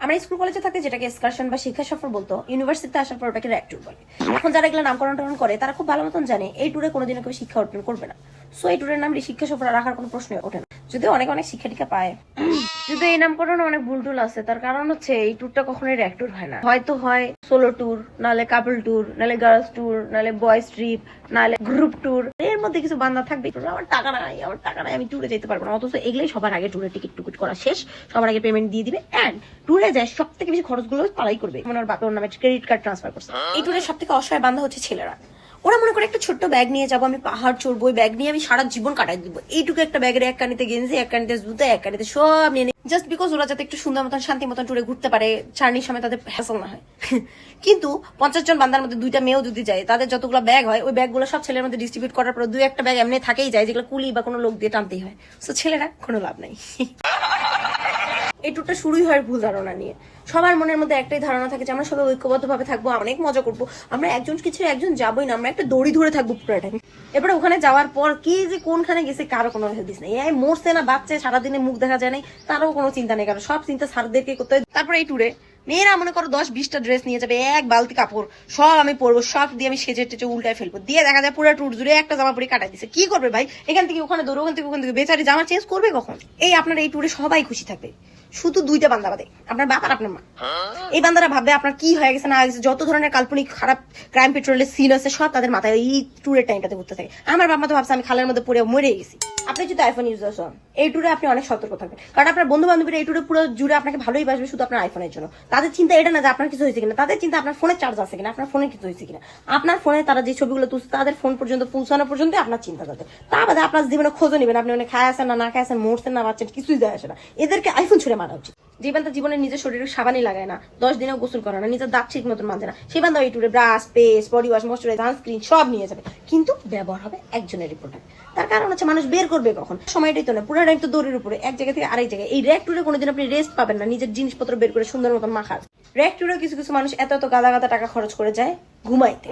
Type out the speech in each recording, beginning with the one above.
আমরা স্কুল কলেজে থাকতে যেটাকে এক্সকারশন বা শিক্ষা সফর বলতো, ইউনিভার্সিটিতে আসার পর ওটাকে র্যাক ট্যুর বলে। এখন যারা এগুলো নামকরণ টরণ করে তারা খুব ভালো মতন জানে এই ট্যুরে কোনোদিনও কেউ শিক্ষা অর্জন করবে না। সো এই ট্যুরের নাম শিক্ষা সফর রাখার কোনো প্রশ্নই ওঠে না, যদিও অনেক অনেক শিক্ষা টিকা পায়। যদি এই নামকরণে অনেক ভুল টুল আছে, তার কারণ হচ্ছে এই ট্যুরটা কখনোই র্যাক ট্যুর হয় না। হয়তো হয় সোলো ট্যুর, নাহলে কাপল ট্যুর, নাহলে গার্লস ট্যুর, নাহলে বয়েজ ট্রিপ, নাহলে গ্রুপ ট্যুর। এর মধ্যে কিছু বান্ধা থাকবে, আমার টাকা নাই, আমি ট্যুরে যেতে পারবো না। অথচ এগুলোই সবার আগে ট্যুরের টিকিট টুকিট করা শেষ, সবার আগে পেমেন্ট দিয়ে দিবে অ্যান্ড ট্যুরে যায় সব থেকে বেশি খরচগুলো তারাই করবে। ওনার বাপের নামে ক্রেডিট কার্ড ট্রান্সফার করছে। এই ট্যুরের সব থেকে অসহায় বান্ধা হচ্ছে ছেলেরা। ওরা মনে করে একটা ছোট্ট ব্যাগ নিয়ে যাবো, আমি পাহাড় চড়বো, ব্যাগ নিয়ে আমি সারা জীবন কাটাই দিব। এইটুকু একটা ব্যাগের এক কানিতে গেঞ্জি, এক কানিতে জুতা, এক কানিতে সব নিয়ে জাস্ট বিকজ ওরা যাতে একটু সুন্দর মতন শান্তি মতন ট্যুরে ঘুরতে পারে, চার্নির সময় তাদের হ্যাসল না হয়। কিন্তু 50 জন বান্দার মধ্যে 2টা মেয়েও যদি যায়, তাদের যতগুলো ব্যাগ হয় ওই ব্যাগগুলো সব ছেলের মধ্যে ডিস্ট্রিবিউট করার পর 2-1টা ব্যাগ এমনি থাকেই যায়, যেগুলো কুলি বা কোনো লোক দিয়ে টানতেই হয়। সো ছেলেরা কোনো লাভ নাই। এই ট্যুরটা শুরুই হয় ভুল ধারণা নিয়ে। সবার মনের মধ্যে একটাই ধারণা থাকে যে আমরা সবাই ঐক্যবদ্ধ ভাবে থাকবো, অনেক মজা করবো, আমরা একজন কিছু একজন যাবোই না, আমরা একটা দড়ি ধরে থাকবো পুরো টাইম। এরপরে ওখানে যাওয়ার পর কে যে কোনখানে গেছে কারো কোনো হেদিস নেই। এই মরছে না বাচ্চা সারাদিনে মুখ দেখা যায় নাই, তারও কোনো চিন্তা নেই, কারণ সব চিন্তা স্যারদেরকে করতে হয়। তারপরে এই ট্যুরে মেয়েরা মনে করো 10-20টা ড্রেস নিয়ে যাবে, এক বালতি কাপড়, সব আমি পরবো, সব দিয়ে আমি সেজে টেজে উল্টায় ফেলবো, দিয়ে দেখা যায় পুরো ট্যুর জুড়ে একটা জামা পরে কাটাই দিচ্ছে। কি করবে ভাই? এখান থেকে ওখানে দৌড়ো, ওখান থেকে ওখান থেকে, বেচারি জামা চেঞ্জ করবে কখন? এই আপনার এই ট্যুরে সবাই খুশি থাকবে, শুধু 2টা বান্দা বাদে, আপনার বাপ আর আপনার মা। এই বান্দারা ভাববে আপনার কি হয়ে গেছে না হয়ে গেছে, যত ধরনের কাল্পনিক খারাপ ক্রাইম পেট্রোলের সিন আছে সব তাদের মাথায় এই ট্যুরের টাইমটাতে ঘুরতে থাকে। আমার বাবা তো ভাবছে আমি খালের মধ্যে পড়ে মরে গেছি। আপনি যদি আইফোন ইউজার হন, এই ট্যুরে আপনি অনেক সতর্ক থাকবেন, কারণ আপনার বন্ধু বান্ধবীরা এই ট্যুরে পুরো জুড়ে আপনাকে ভালোই বাসবে শুধু আপনার আইফোনের জন্য। তাদের চিন্তা এটা না যে আপনার কিছু হয়েছে কিনা, তাদের চিন্তা আপনার ফোনে চার্জ আছে কিনা, আপনার ফোনে কিছু হয়েছে কিনা। আপনার ফোনে তারা যে ছবিগুলো তুলছে তাদের ফোন পর্যন্ত পৌঁছানো পর্যন্ত আপনার চিন্তা তাদের। তা বাদে আপনার জীবনে খোঁজও নেবেন, আপনি মানে খায় আসেন না খায় আসেন, মরছেন না বাচ্চেন, কিছুই যায় আসে না। এদেরকে আইফোন ছুড়ে মারা উচিত। যে বান্ধা জীবনে নিজের শরীরে সাবানই লাগায় না, 10 দিনেও গোসল করে না, নিজের দাঁত ঠিক মতন মানছে না, সেই বান্ধব এই ট্যুরে brush, paste, body wash, moisturiser, sunscreen সব নিয়ে যাবে, কিন্তু ব্যবহার হবে একজনের প্রোডাক্ট। তার কারণ হচ্ছে মানুষ বের করবে কখন? সময়টাই তো না, পুরো টাইম তো দৌড়ের উপরে, এক জায়গা থেকে আরেক জায়গায়। এই র্যাক ট্যুরে কোনোদিন আপনি রেস্ট পাবেন না, নিজের জিনিসপত্র বের করে সুন্দর মতন মাখার। র্যাক ট্যুরে কিছু কিছু মানুষ এত এত গাদা গাদা টাকা খরচ করে যায় ঘুমাইতে।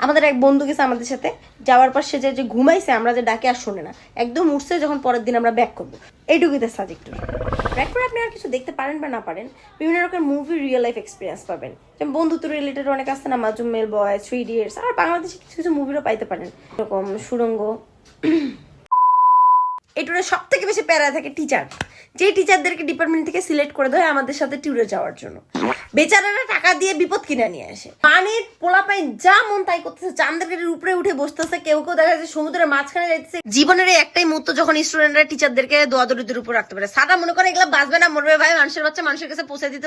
আমাদের এক বন্ধু গেছে আমাদের সাথে, যাওয়ার পর সে যে ঘুমাইছে, আমরা যে ডাকে আর শোনে না, একদম উঠছে যখন পরের দিন আমরা ব্যাক করবো। এইটুকুই তার সাজেক্ট। ব্যাক করে আপনি আর কিছু দেখতে পারেন বা না পারেন, বিভিন্ন রকমের মুভি, রিয়েল লাইফ এক্সপিরিয়েন্স পাবেন। যেমন বন্ধুত্ব রিলেটেড অনেক আসছে না, মাজুম্মেল বয়, 3 ইডিয়টস, আর বাংলাদেশে কিছু কিছু মুভিরও পাইতে পারেন, এরকম সুড়ঙ্গ। এই ট্যুরে সব থেকে বেশি প্যারায় থাকে টিচার, যে টিচারদেরকে ডিপার্টমেন্ট থেকে সিলেক্ট করে দেয় আমাদের সাথে ট্যুরে যাওয়ার জন্য। বেচারারা টাকা দিয়ে বিপদ কিনে নিয়ে আসে, পানির পোলাপাই যা মন তাই করতেছে, চান্দের গাড়ির উপরে উঠে বসতেছে, কেউ কেউ দেখা যাচ্ছে সমুদ্রের মাঝখানে যাইতেছে। জীবনের একটাই মুহূর্ত যখন স্টুডেন্টরা টিচারদেরকে দোয়াদরিদের উপর রাখতে পারে। সারা মনে করে এগুলো বাঁচবে না মরবে ভাই, মানুষের বাচ্চা মানুষের কাছে পৌঁছে দিতে